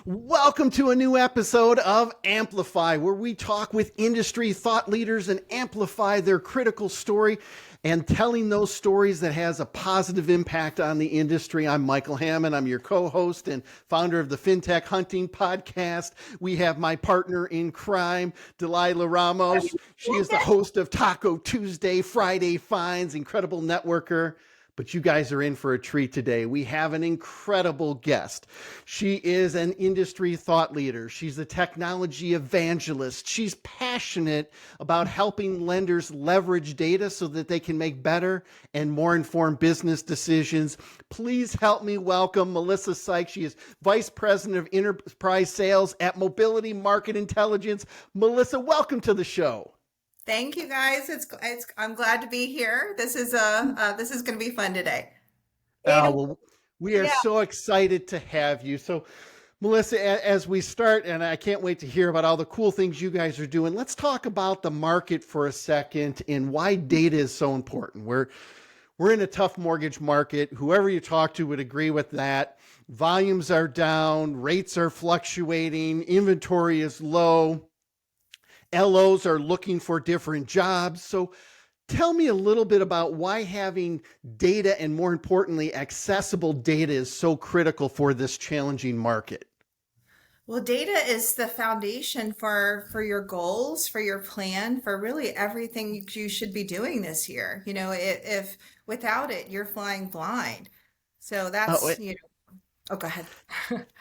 Welcome to a new episode of Amplify, where we talk with industry thought leaders and amplify their critical story and telling those stories that has a positive impact on the industry. I'm Michael Hammond. I'm your co-host and founder of the FinTech Hunting Podcast. We have my partner in crime, Dalila Ramos. She is the host of Taco Tuesday, Friday Finds, incredible networker. But you guys are in for a treat today. We have an incredible guest. She is an industry thought leader. She's a technology evangelist. She's passionate about helping lenders leverage data so that they can make better and more informed business decisions. Please help me welcome Melissa Sike. She is Vice President of Enterprise Sales at Mobility Market Intelligence. Melissa, welcome to the show. Thank you, guys. I'm glad to be here. This is going to be fun today. Well, we are so excited to have you. So, Melissa, as we start, and I can't wait to hear about all the cool things you guys are doing, let's talk about the market for a second and why data is so important. We're in a tough mortgage market. Whoever you talk to would agree with that. Volumes are down, rates are fluctuating, inventory is low. LOs are looking for different jobs. So tell me a little bit about why having data and, more importantly, accessible data is so critical for this challenging market. Well, data is the foundation for your goals, for your plan, for really everything you should be doing this year. You know, if without it, you're flying blind. So that's, Oh, go ahead.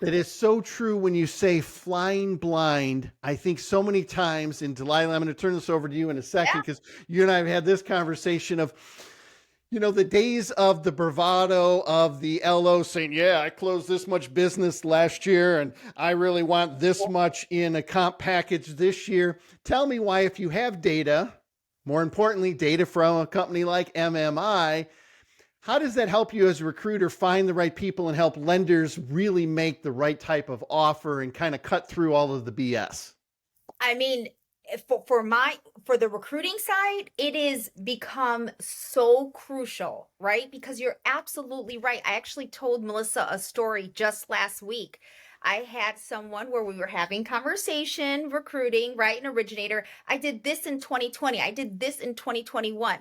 It is so true when you say flying blind. I think so many times, and Dalila, I'm going to turn this over to you in a second because you and I have had this conversation of, the days of the bravado of the LO saying, yeah, I closed this much business last year and I really want this much in a comp package this year. Tell me why, if you have data, more importantly, data from a company like MMI, how does that help you as a recruiter find the right people and help lenders really make the right type of offer and kind of cut through all of the BS? I mean, for the recruiting side, it is become so crucial, right? Because you're absolutely right. I actually told Melissa a story just last week. I had someone where we were having conversation, recruiting, right? An originator. I did this in 2020. I did this in 2021.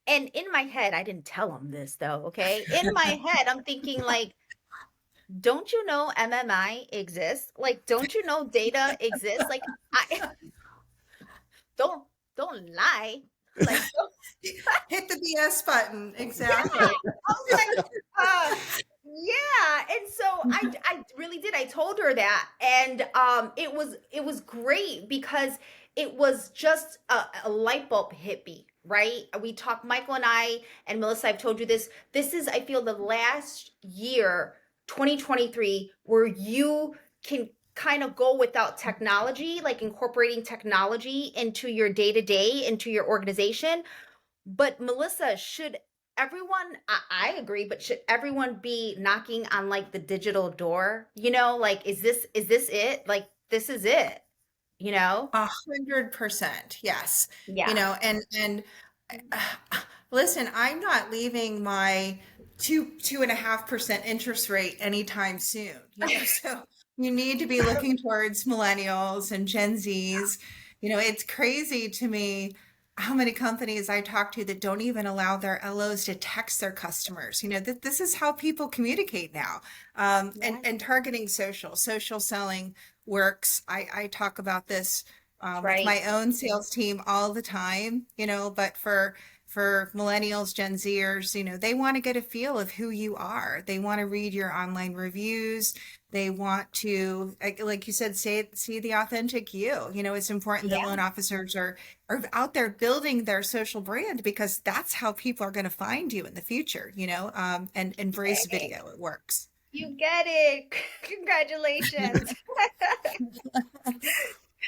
And in my head, I didn't tell him this though, okay? In my head, I'm thinking like, don't you know MMI exists? Like, don't you know data exists? Like, don't lie. Like, Hit the BS button. Exactly. Yeah. I was like, yeah. And so I really did. I told her that. And it was great because it was just a light bulb hit me. Right? We talk, Michael and I, and Melissa, I've told you this. This is, I feel, the last year, 2023, where you can kind of go without technology, like incorporating technology into your day-to-day, into your organization. But Melissa, should everyone, I agree, but should everyone be knocking on like the digital door? Like, is this it? Like, this is it. 100%. Yes. Yeah. And listen, I'm not leaving my 2.5% interest rate anytime soon. So you need to be looking towards millennials and Gen Zs. It's crazy to me how many companies I talk to that don't even allow their LOs to text their customers. This is how people communicate now. And targeting social selling works. I talk about this with my own sales team all the time, but for millennials, Gen Zers, they want to get a feel of who you are. They want to read your online reviews. They want to, like you said, see the authentic you. It's important that loan officers are out there building their social brand, because that's how people are going to find you in the future, and embrace video. It works. You get it. Congratulations.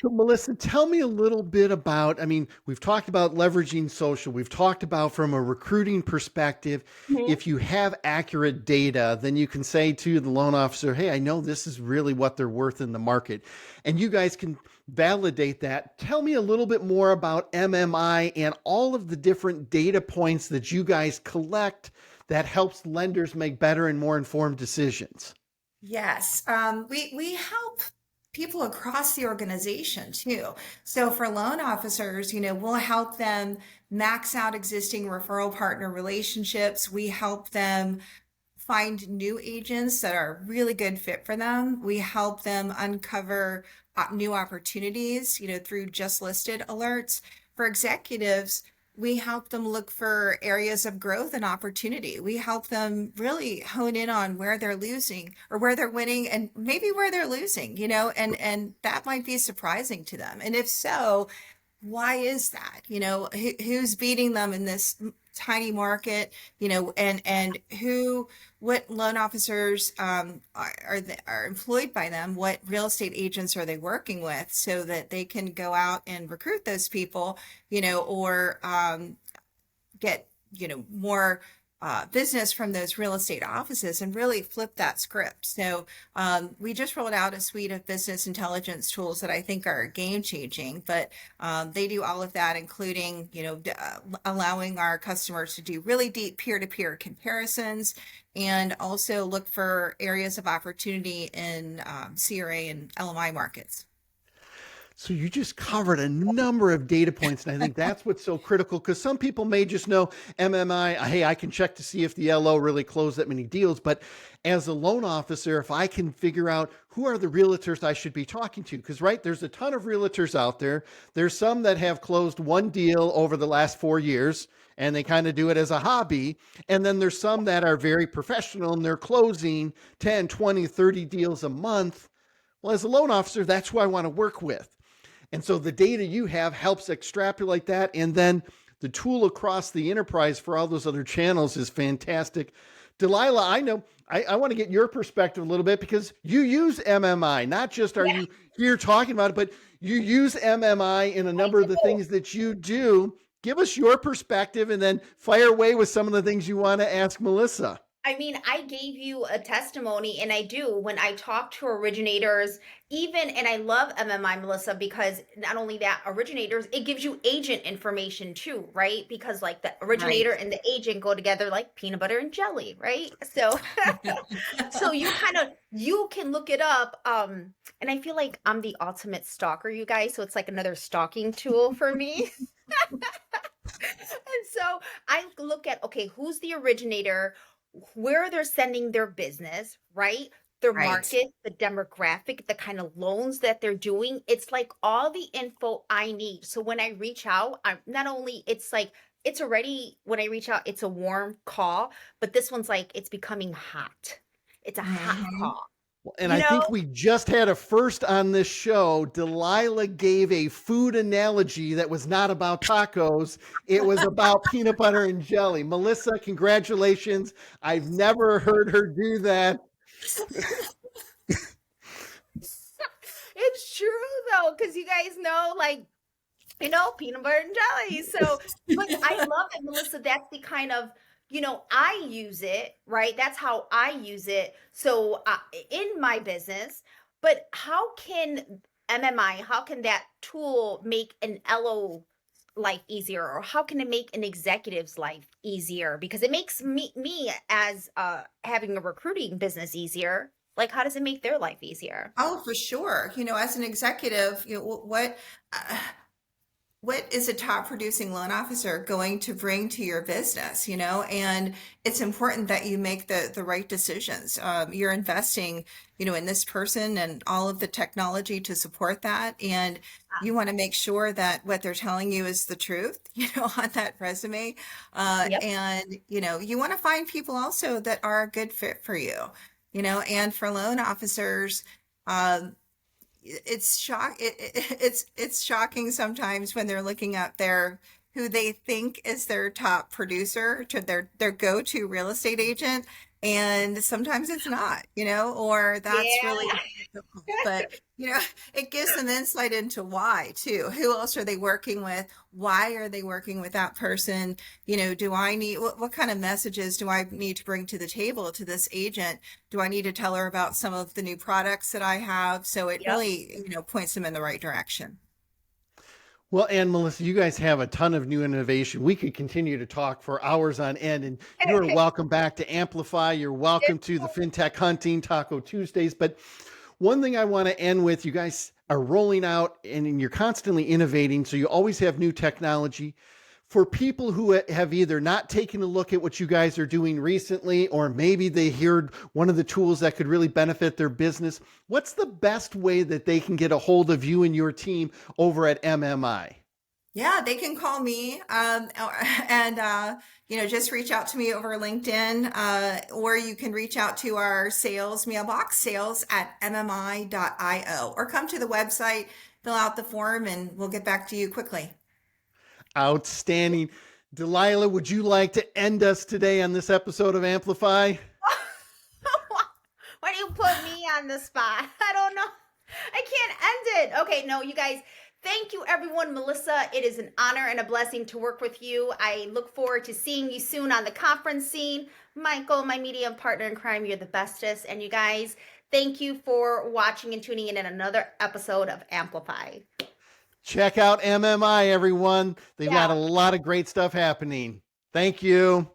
So Melissa, tell me a little bit about, we've talked about leveraging social. We've talked about from a recruiting perspective, if you have accurate data, then you can say to the loan officer, hey, I know this is really what they're worth in the market. And you guys can validate that. Tell me a little bit more about MMI and all of the different data points that you guys collect that helps lenders make better and more informed decisions. Yes, we help people across the organization too. So for loan officers, we'll help them max out existing referral partner relationships. We help them find new agents that are a really good fit for them. We help them uncover new opportunities, through just listed alerts. For executives, we help them look for areas of growth and opportunity. We help them really hone in on where they're losing or where they're winning and maybe where they're losing, and that might be surprising to them. And if so, why is that? Who's beating them in this tiny market, and what loan officers are employed by them, what real estate agents are they working with, so that they can go out and recruit those people, or get more business from those real estate offices and really flip that script. So we just rolled out a suite of business intelligence tools that I think are game changing, but they do all of that, including allowing our customers to do really deep peer-to-peer comparisons, and also look for areas of opportunity in CRA and LMI markets. So you just covered a number of data points, and I think that's what's so critical, because some people may just know MMI, hey, I can check to see if the LO really closed that many deals. But as a loan officer, if I can figure out who are the realtors I should be talking to, because there's a ton of realtors out there. There's some that have closed one deal over the last 4 years, and they kind of do it as a hobby. And then there's some that are very professional, and they're closing 10, 20, 30 deals a month. Well, as a loan officer, that's who I want to work with. And so the data you have helps extrapolate that. And then the tool across the enterprise for all those other channels is fantastic. Dalila, I know I want to get your perspective a little bit, because you use MMI. Not just are you here talking about it, but you use MMI in a number of the things that you do. Give us your perspective, and then fire away with some of the things you want to ask Melissa. I mean, I gave you a testimony, and I do when I talk to originators, and I love MMI, Melissa, because not only that, originators, it gives you agent information too, right? Because like the originator and the agent go together like peanut butter and jelly, right? So, so you can look it up. And I feel like I'm the ultimate stalker, you guys. So it's like another stalking tool for me. And so I look at, okay, who's the originator? Where they're sending their business, right? Their market, the demographic, the kind of loans that they're doing. It's like all the info I need. So when I reach out, I'm not only, it's like, it's already, when I reach out, it's a warm call, but this one's like, it's becoming hot. It's a hot call. And I think we just had a first on this show. Dalila gave a food analogy that was not about tacos. It was about peanut butter and jelly. Melissa, congratulations. I've never heard her do that. It's true though, because you guys know, like, peanut butter and jelly. So, but I love it, Melissa. That's the kind of, I use it, right? That's how I use it. So in my business, but how can MMI, how can that tool make an LO life easier, or how can it make an executive's life easier? Because it makes me as having a recruiting business easier. Like, how does it make their life easier? Oh, for sure. As an executive, what is a top producing loan officer going to bring to your business, and it's important that you make the right decisions. You're investing, in this person and all of the technology to support that. And you want to make sure that what they're telling you is the truth, on that resume. And, you want to find people also that are a good fit for you, and for loan officers, it's shocking sometimes when they're looking at who they think is their top producer, to their go-to real estate agent, and sometimes it's not, or that's really difficult. But it gives them insight into why too. Who else are they working with? Why are they working with that person? Do I need, what kind of messages do I need to bring to the table to this agent? Do I need to tell her about some of the new products that I have? So it really, points them in the right direction. Well, and Melissa, you guys have a ton of new innovation. We could continue to talk for hours on end, and you're welcome back to Amplify. You're welcome to the FinTech Hunting Taco Tuesdays. But one thing I want to end with, you guys are rolling out and you're constantly innovating. So you always have new technology. For people who have either not taken a look at what you guys are doing recently, or maybe they heard one of the tools that could really benefit their business, what's the best way that they can get a hold of you and your team over at MMI? Yeah, they can call me and just reach out to me over LinkedIn, or you can reach out to our sales mailbox, sales@mmi.io, or come to the website, fill out the form, and we'll get back to you quickly. Outstanding. Dalila, would you like to end us today on this episode of Amplify? Why do you put me on the spot? I don't know. I can't end it. Okay, no, you guys, thank you, everyone. Melissa, it is an honor and a blessing to work with you. I look forward to seeing you soon on the conference scene. Michael, my media partner in crime, you're the bestest. And you guys, thank you for watching and tuning in another episode of Amplify. Check out MMI, everyone. They've got a lot of great stuff happening. Thank you.